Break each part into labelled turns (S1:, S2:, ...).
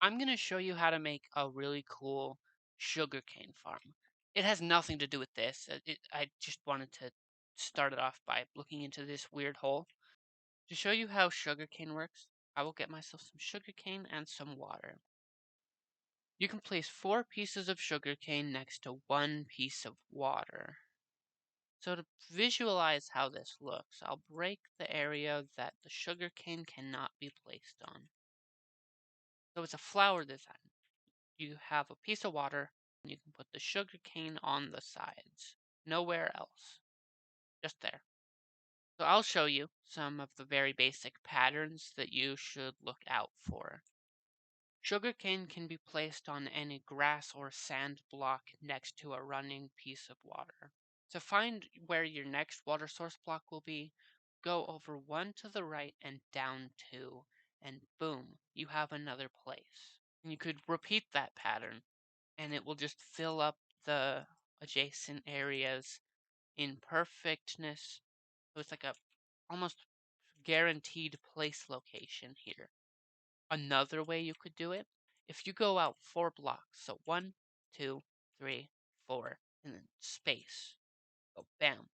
S1: I'm going to show you how to make a really cool sugarcane farm. It has nothing to do with this. I just wanted to start it off by looking into this weird hole. To show you how sugarcane works, I will get myself some sugarcane and some water. You can place 4 pieces of sugarcane next to 1 piece of water. So to visualize how this looks, I'll break the area that the sugarcane cannot be placed on. So it's a flower design. You have a piece of water, and you can put the sugar cane on the sides. Nowhere else. Just there. So I'll show you some of the very basic patterns that you should look out for. Sugar cane can be placed on any grass or sand block next to a running piece of water. To find where your next water source block will be, go over 1 to the right and down 2, and boom, you have another place. And you could repeat that pattern and it will just fill up the adjacent areas in perfectness. So it's like a almost guaranteed place location here. Another way you could do it, if you go out 4 blocks, so 1, 2, 3, 4, and then space, go bam,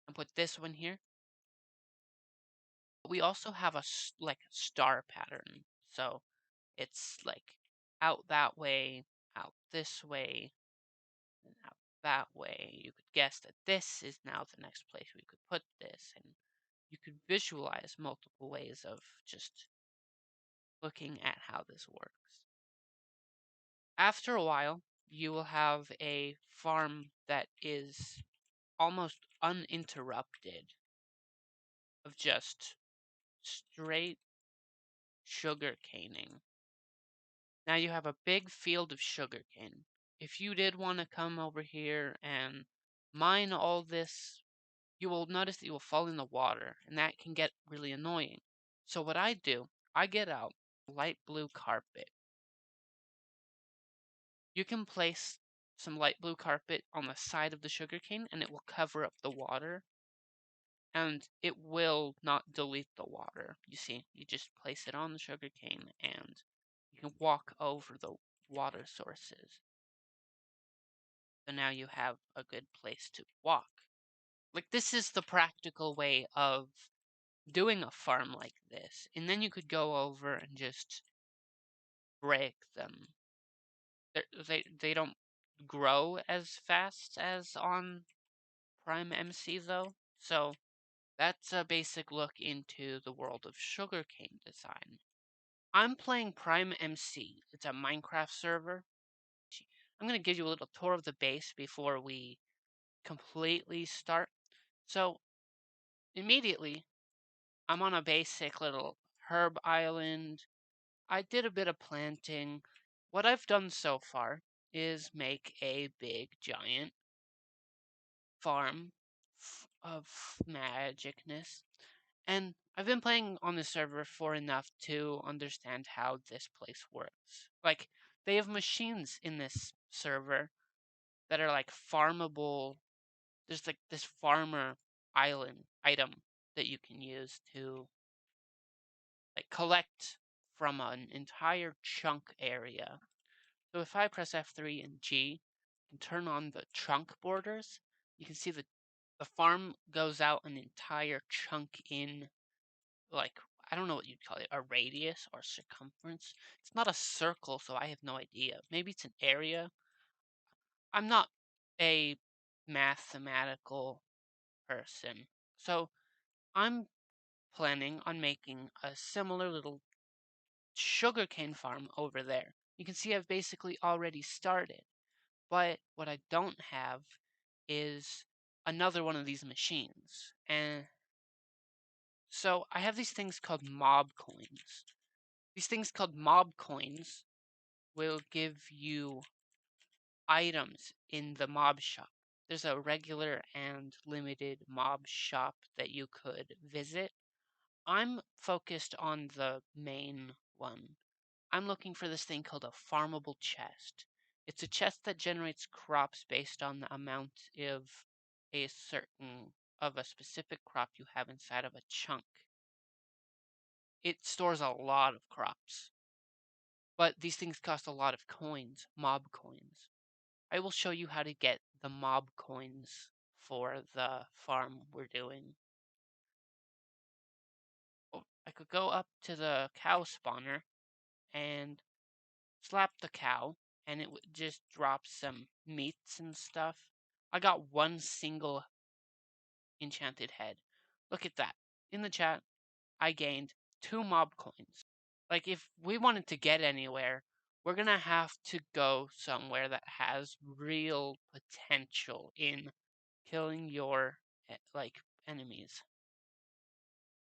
S1: and put this one here. We also have a like star pattern, so it's like out that way, out this way, now, that way, you could guess that this is now the next place we could put this, and you could visualize multiple ways of just looking at how this works. After a while, you will have a farm that is almost uninterrupted of just straight sugar caning. Now you have a big field of sugarcane. If you did want to come over here and mine all this, you will notice that you will fall in the water, and that can get really annoying. So what I do, I get out light blue carpet. You can place some light blue carpet on the side of the sugarcane, and it will cover up the water, and it will not delete the water. You see, you just place it on the sugarcane, and you can walk over the water sources. So now you have a good place to walk. Like, this is the practical way of doing a farm like this, and then you could go over and just break them. They don't grow as fast as on PrimeMC though, so that's a basic look into the world of sugarcane design. I'm playing PrimeMC. It's a Minecraft server. I'm gonna give you a little tour of the base before we completely start. So immediately, I'm on a basic little herb island. I did a bit of planting. What I've done so far is make a big giant farm of magicness. And I've been playing on the server for enough to understand how this place works. Like, they have machines in this server that are like farmable. There's like this farmer island item that you can use to like collect from an entire chunk area. So if I press F3 and G and turn on the chunk borders, you can see that the farm goes out an entire chunk in, like, I don't know what you'd call it, a radius or circumference. It's not a circle, so I have no idea. Maybe it's an area. I'm not a mathematical person, so I'm planning on making a similar little sugarcane farm over there. You can see I've basically already started. But what I don't have is another one of these machines. And so I have these things called mob coins. These things called mob coins will give you items in the mob shop. There's a regular and limited mob shop that you could visit. I'm focused on the main one. I'm looking for this thing called a farmable chest. It's a chest that generates crops based on the amount of a specific crop you have inside of a chunk. It stores a lot of crops. But these things cost a lot of coins, mob coins. I will show you how to get the mob coins for the farm we're doing. Oh, I could go up to the cow spawner and slap the cow, and it would just drop some meats and stuff. I got one single enchanted head. Look at that. In the chat, I gained 2 mob coins. Like, if we wanted to get anywhere, we're gonna have to go somewhere that has real potential in killing your, like, enemies.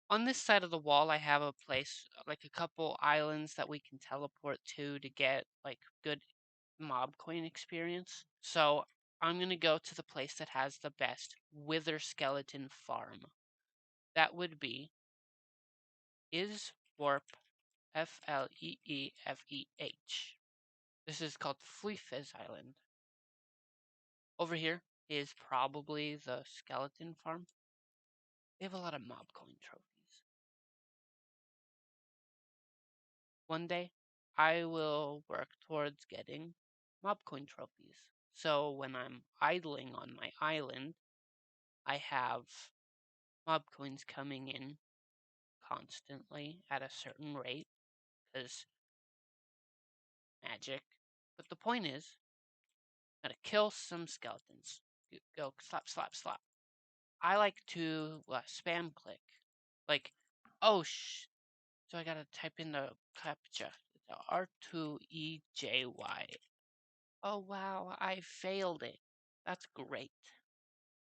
S1: On this side of the wall, I have a place, like a couple islands that we can teleport to get, like, good mob coin experience. So I'm gonna go to the place that has the best wither skeleton farm. That would be is warp Fleefeh. This is called Fleefeh Island. Over here is probably the skeleton farm. They have a lot of mob coin trophies. One day, I will work towards getting mob coin trophies. So when I'm idling on my island, I have mob coins coming in constantly at a certain rate, because magic. But the point is, I'm gonna kill some skeletons. Go slap, slap, slap. I like to spam click. Like, oh so I gotta type in the captcha. It's R2EJY. Oh wow, I failed it. That's great.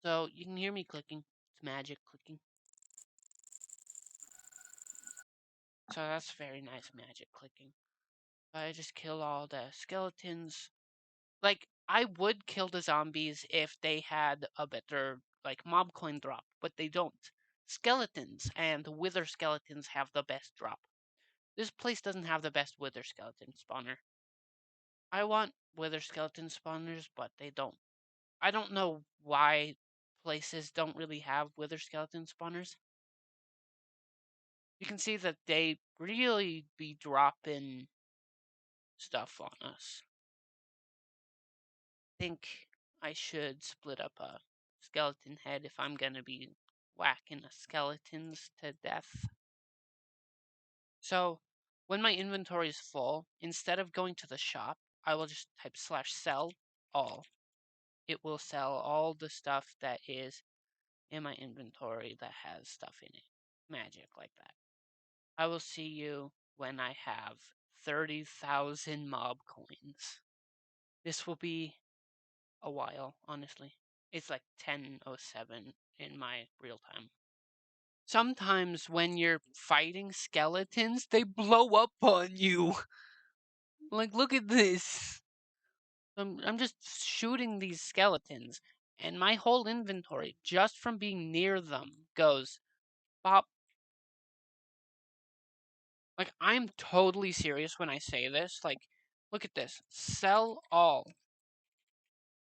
S1: So you can hear me clicking. It's magic clicking. So that's very nice magic clicking. I just kill all the skeletons. Like, I would kill the zombies if they had a better, like, mob coin drop, but they don't. Skeletons and wither skeletons have the best drop. This place doesn't have the best wither skeleton spawner. I want wither skeleton spawners, but they don't. I don't know why places don't really have wither skeleton spawners. You can see that they really be dropping stuff on us. I think I should split up a skeleton head if I'm gonna be whacking the skeletons to death. So, when my inventory is full, instead of going to the shop, I will just type /sell all. It will sell all the stuff that is in my inventory that has stuff in it. Magic like that. I will see you when I have 30,000 mob coins. This will be a while, honestly. It's like 10:07 in my real time. Sometimes when you're fighting skeletons, they blow up on you. Like, look at this. I'm just shooting these skeletons, and my whole inventory, just from being near them, goes pop. Like, I'm totally serious when I say this. Like, look at this. Sell all.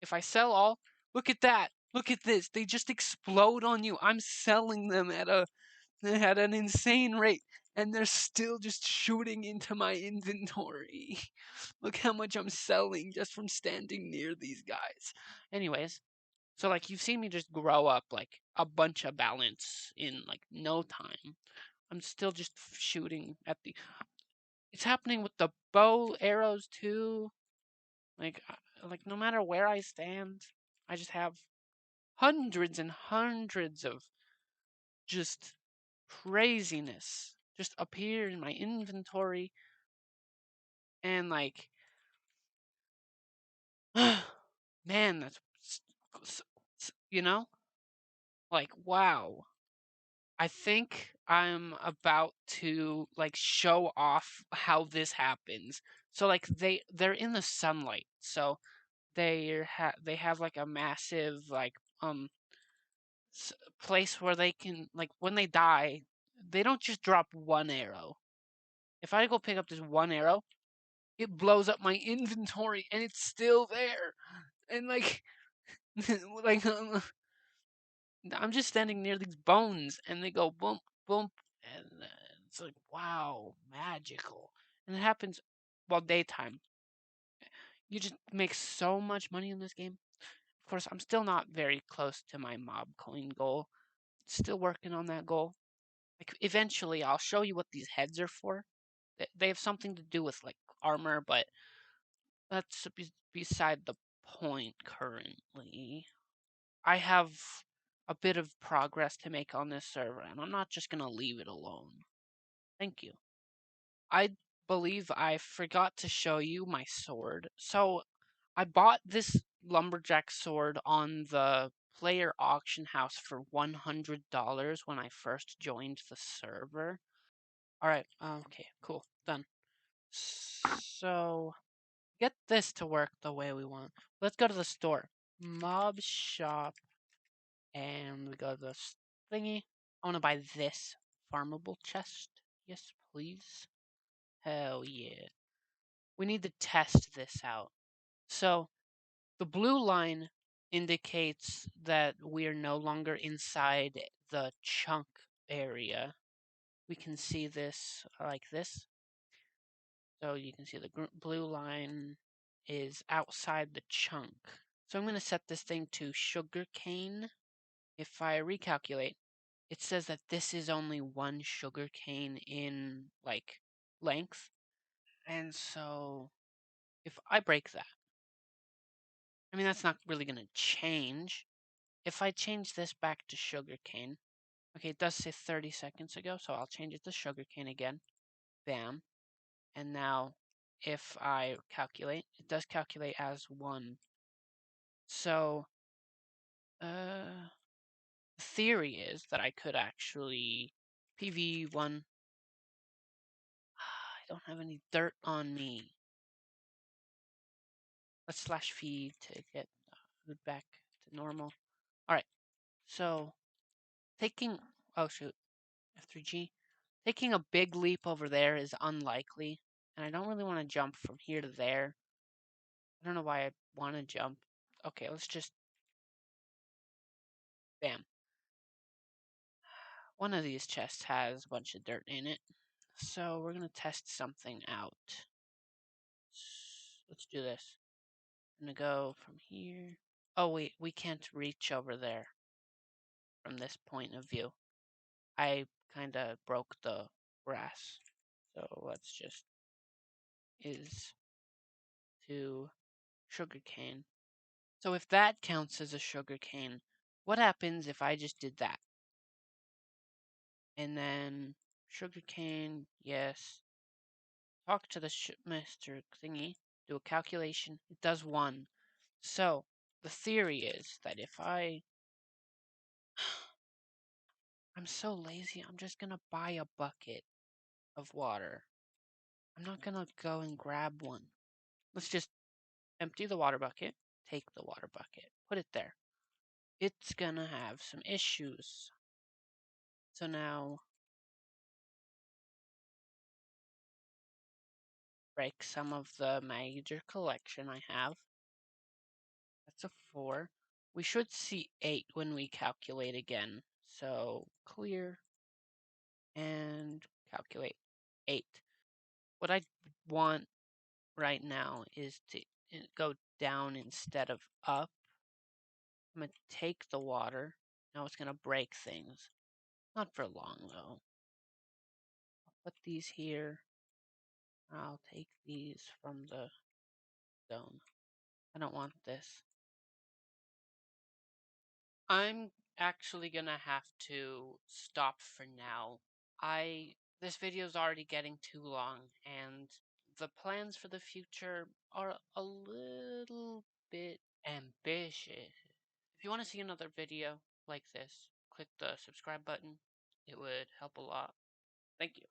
S1: If I sell all, look at that. Look at this. They just explode on you. I'm selling them at an insane rate, and they're still just shooting into my inventory. Look how much I'm selling just from standing near these guys. Anyways, so like you've seen me just grow up like a bunch of balance in like no time. I'm still just shooting at the. It's happening with the bow arrows too. Like no matter where I stand, I just have hundreds and hundreds of just craziness just appear in my inventory, and like man, that's you know, like wow. I think I'm about to like show off how this happens. So like they're in the sunlight, so they have like a massive like place where they can, like, when they die, they don't just drop one arrow. If I go pick up this one arrow, it blows up my inventory and it's still there. And like like I'm just standing near these bones and they go boom boom, and it's like wow, magical. And it happens well, daytime. You just make so much money in this game. Of course, I'm still not very close to my mob coin goal. Still working on that goal. Like, eventually, I'll show you what these heads are for. They have something to do with like armor, but that's beside the point currently. I have a bit of progress to make on this server, and I'm not just gonna leave it alone. Thank you. I believe I forgot to show you my sword. So I bought this lumberjack sword on the player auction house for $100 when I first joined the server. Alright, okay, cool, done. So, get this to work the way we want. Let's go to the store. Mob shop, and we go to the thingy. I want to buy this farmable chest. Yes, please. Hell yeah. We need to test this out. So, the blue line indicates that we are no longer inside the chunk area. We can see this like this. So you can see the blue line is outside the chunk. So I'm going to set this thing to sugarcane. If I recalculate, it says that this is only one sugarcane in like length. And so if I break that, I mean, that's not really going to change. If I change this back to sugarcane, okay, it does say 30 seconds ago, so I'll change it to sugarcane again. Bam. And now if I calculate, it does calculate as 1. So, the theory is that I could actually PV1. I don't have any dirt on me. Let's slash feed to get food back to normal. Alright, so taking, oh shoot, F3G. Taking a big leap over there is unlikely, and I don't really want to jump from here to there. I don't know why I want to jump. Okay, let's just, bam. One of these chests has a bunch of dirt in it, so we're going to test something out. Let's do this. I'm going to go from here. Oh, wait, we can't reach over there from this point of view. I kind of broke the grass. So let's just is to sugarcane. So if that counts as a sugarcane, what happens if I just did that? And then sugarcane, yes. Talk to the Mr. Thingy, do a calculation. It does 1. So the theory is that if I'm so lazy, I'm just gonna buy a bucket of water. I'm not gonna go and grab one. Let's just empty the water bucket, take the water bucket, put it there. It's gonna have some issues. So now, break some of the major collection I have. That's a 4. We should see 8 when we calculate again. So clear and calculate 8. What I want right now is to go down instead of up. I'm going to take the water. Now it's going to break things. Not for long, though. I'll put these here. I'll take these from the zone. I don't want this. I'm actually going to have to stop for now. This video is already getting too long, and the plans for the future are a little bit ambitious. If you want to see another video like this, click the subscribe button. It would help a lot. Thank you.